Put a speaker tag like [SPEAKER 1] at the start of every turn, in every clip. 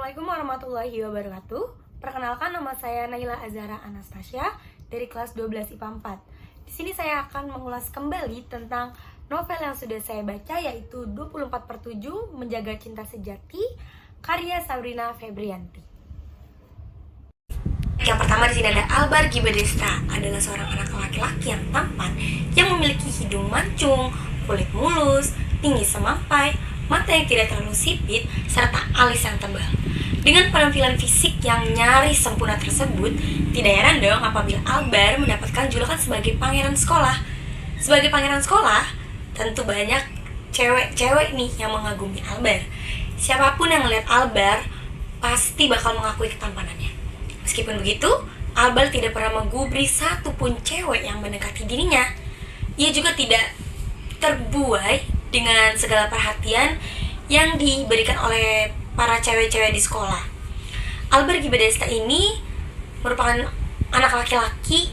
[SPEAKER 1] Assalamualaikum warahmatullahi wabarakatuh. Perkenalkan, nama saya Naila Azhara Anastasia dari kelas 12 IPA 4. Di sini saya akan mengulas kembali tentang novel yang sudah saya baca, yaitu 24/7 Menjaga Cinta Sejati karya Sabrina Febrianti. Yang pertama di sini ada Albar Gibadesta, adalah seorang anak laki-laki yang tampan yang memiliki hidung mancung, kulit mulus, tinggi semampai, mata yang tidak terlalu sipit, serta alis yang tebal. Dengan penampilan fisik yang nyaris sempurna tersebut, tidak heran dong apabila Albar mendapatkan julukan sebagai pangeran sekolah. Sebagai pangeran sekolah, tentu banyak cewek-cewek nih yang mengagumi Albar. Siapapun yang melihat Albar pasti bakal mengakui ketampanannya. Meskipun begitu, Albar tidak pernah menggubris satupun cewek yang mendekati dirinya. Ia juga tidak terbuai dengan segala perhatian yang diberikan oleh para cewek-cewek di sekolah. Albar Gibadesta ini merupakan anak laki-laki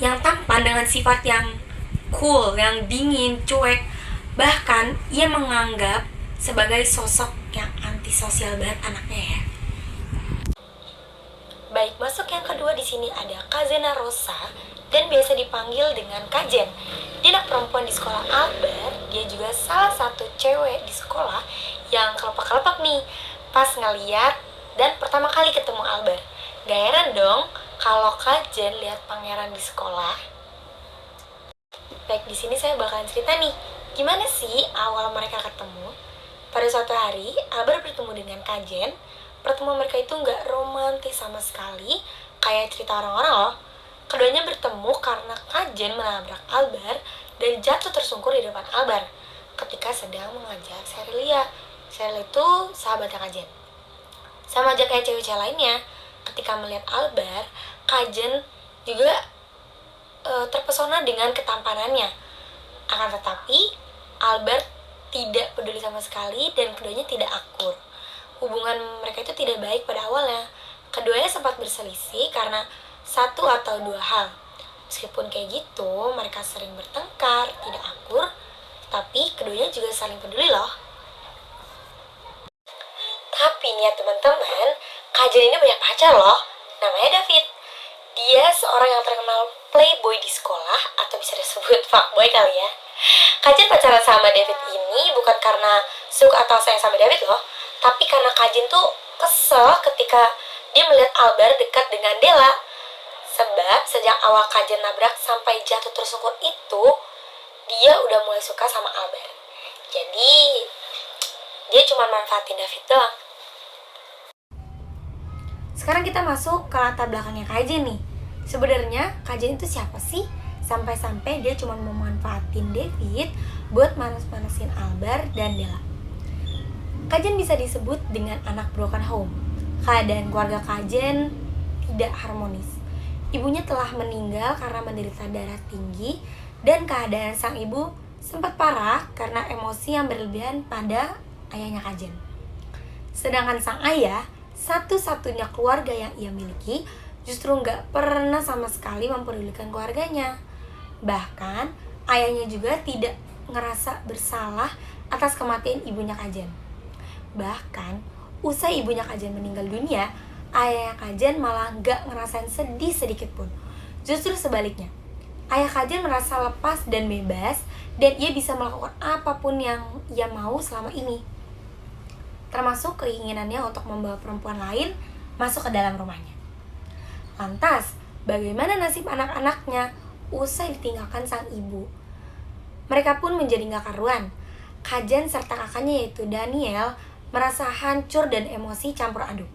[SPEAKER 1] yang tampan dengan sifat yang cool, yang dingin, cuek. Bahkan ia menganggap sebagai sosok yang antisosial banget anaknya ya. Baik, masuk yang kedua di sini ada Kazena Rosa dan biasa dipanggil dengan Kajen. Dia anak perempuan di sekolah Albar. Dia juga salah satu cewek di sekolah yang kelepak-kelepak nih pas ngeliat dan pertama kali ketemu Albar. Gak heran dong kalau Kajen lihat pangeran di sekolah. Baik, di sini saya bakalan cerita nih gimana sih awal mereka ketemu. Pada suatu hari Albar bertemu dengan Kajen. Pertemuan mereka itu nggak romantis sama sekali kayak cerita orang-orang loh. Keduanya bertemu karena Kajen menabrak Albar dan jatuh tersungkur di depan Albar ketika sedang mengajar Sherlia. Sherlia itu sahabatnya Kajen. Sama aja kayak cewek-cewek lainnya, ketika melihat Albar, Kajen juga terpesona dengan ketampanannya. Akan tetapi, Albar tidak peduli sama sekali dan keduanya tidak akur. Hubungan mereka itu tidak baik pada awalnya. Keduanya sempat berselisih karena satu atau dua hal. Meskipun kayak gitu, mereka sering bertengkar, tidak akur, tapi keduanya juga saling peduli loh. Tapi nih ya teman-teman, Kajen ini banyak pacar loh. Namanya David. Dia seorang yang terkenal playboy di sekolah, atau bisa disebut fuckboy kali ya. Kajen pacaran sama David ini bukan karena suka atau sayang sama David loh, tapi karena Kajen tuh kesel ketika dia melihat Albar dekat dengan Della. Sebab sejak awal Kajen nabrak sampai jatuh tersungkur itu, dia udah mulai suka sama Albar. Jadi, dia cuma manfaatin David doang. Sekarang kita masuk ke latar belakangnya Kajen nih. Sebenarnya Kajen itu siapa sih? Sampai-sampai dia cuma mau manfaatin David buat manas-manasin Albar dan Della. Kajen bisa disebut dengan anak broken home. Keadaan keluarga Kajen tidak harmonis. Ibunya telah meninggal karena menderita darah tinggi dan keadaan sang ibu sempat parah karena emosi yang berlebihan pada ayahnya Kajen. Sedangkan sang ayah, satu-satunya keluarga yang ia miliki, justru nggak pernah sama sekali mempedulikan keluarganya. Bahkan, ayahnya juga tidak ngerasa bersalah atas kematian ibunya Kajen. Bahkan, usai ibunya Kajen meninggal dunia, ayah Kajen malah gak ngerasain sedih sedikit pun. Justru sebaliknya, ayah Kajen merasa lepas dan bebas, dan ia bisa melakukan apapun yang ia mau selama ini. Termasuk keinginannya untuk membawa perempuan lain masuk ke dalam rumahnya. Lantas, bagaimana nasib anak-anaknya usai ditinggalkan sang ibu? Mereka pun menjadi gak karuan. Kajen serta kakaknya yaitu Daniel merasa hancur dan emosi campur aduk.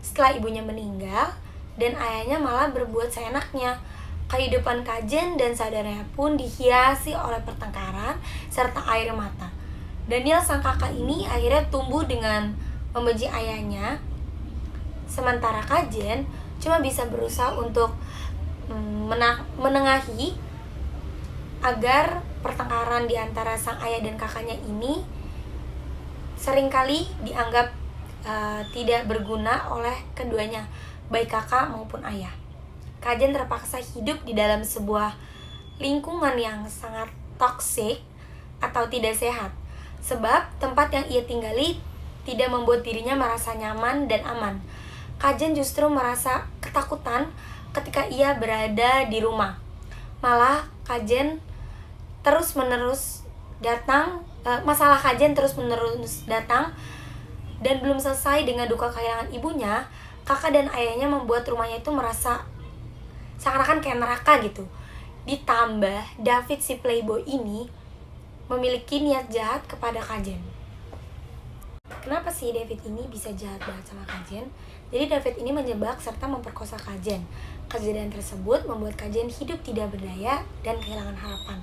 [SPEAKER 1] Setelah ibunya meninggal dan ayahnya malah berbuat seenaknya, kehidupan Kajen dan saudaranya pun dihiasi oleh pertengkaran serta air mata. Daniel sang kakak ini akhirnya tumbuh dengan membenci ayahnya, sementara Kajen cuma bisa berusaha untuk menengahi agar pertengkaran di antara sang ayah dan kakaknya ini seringkali dianggap tidak berguna oleh keduanya, baik kakak maupun ayah. Kajen terpaksa hidup di dalam sebuah lingkungan yang sangat toksik atau tidak sehat. Sebab tempat yang ia tinggali tidak membuat dirinya merasa nyaman dan aman. Kajen justru merasa ketakutan ketika ia berada di rumah. Malah masalah Kajen terus-menerus datang dan belum selesai dengan duka kehilangan ibunya. Kakak dan ayahnya membuat rumahnya itu merasa seakan-akan kayak neraka gitu. Ditambah David si playboy ini memiliki niat jahat kepada Kajen. Kenapa sih David ini bisa jahat banget sama Kajen? Jadi David ini menjebak serta memperkosa Kajen. Kejadian tersebut membuat Kajen hidup tidak berdaya dan kehilangan harapan.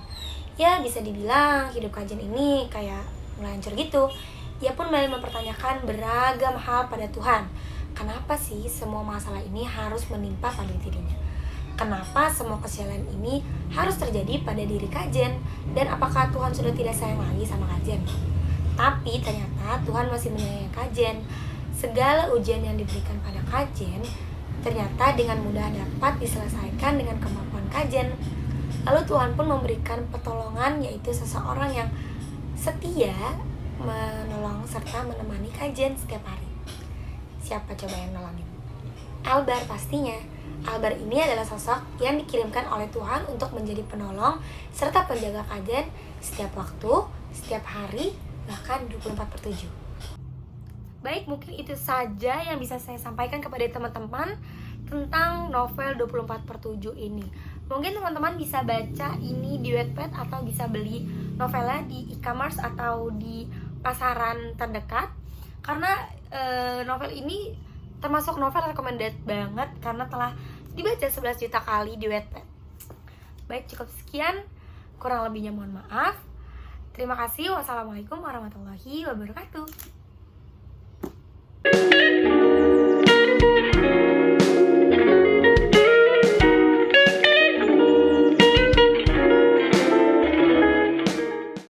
[SPEAKER 1] Ya bisa dibilang hidup Kajen ini kayak mulai hancur gitu. Ia pun mulai mempertanyakan beragam hal pada Tuhan. Kenapa sih semua masalah ini harus menimpa pada dirinya? Kenapa semua kesialan ini harus terjadi pada diri Kajen? Dan apakah Tuhan sudah tidak sayang lagi sama Kajen? Tapi ternyata Tuhan masih menyayangi Kajen. Segala ujian yang diberikan pada Kajen ternyata dengan mudah dapat diselesaikan dengan kemampuan Kajen. Lalu Tuhan pun memberikan pertolongan, yaitu seseorang yang setia menolong serta menemani Kajen setiap hari. Siapa coba yang nolongin? Albar pastinya. Albar ini adalah sosok yang dikirimkan oleh Tuhan untuk menjadi penolong serta penjaga Kajen setiap waktu, setiap hari, bahkan 24/7. Baik, mungkin itu saja yang bisa saya sampaikan kepada teman-teman tentang novel 24/7 ini. Mungkin teman-teman bisa baca ini di Wattpad atau bisa beli novelnya di e-commerce atau di pasaran terdekat. Karena novel ini termasuk novel recommended banget karena telah dibaca 11 juta kali di Wattpad. Baik, cukup sekian. Kurang lebihnya mohon maaf. Terima kasih. Wassalamualaikum warahmatullahi wabarakatuh.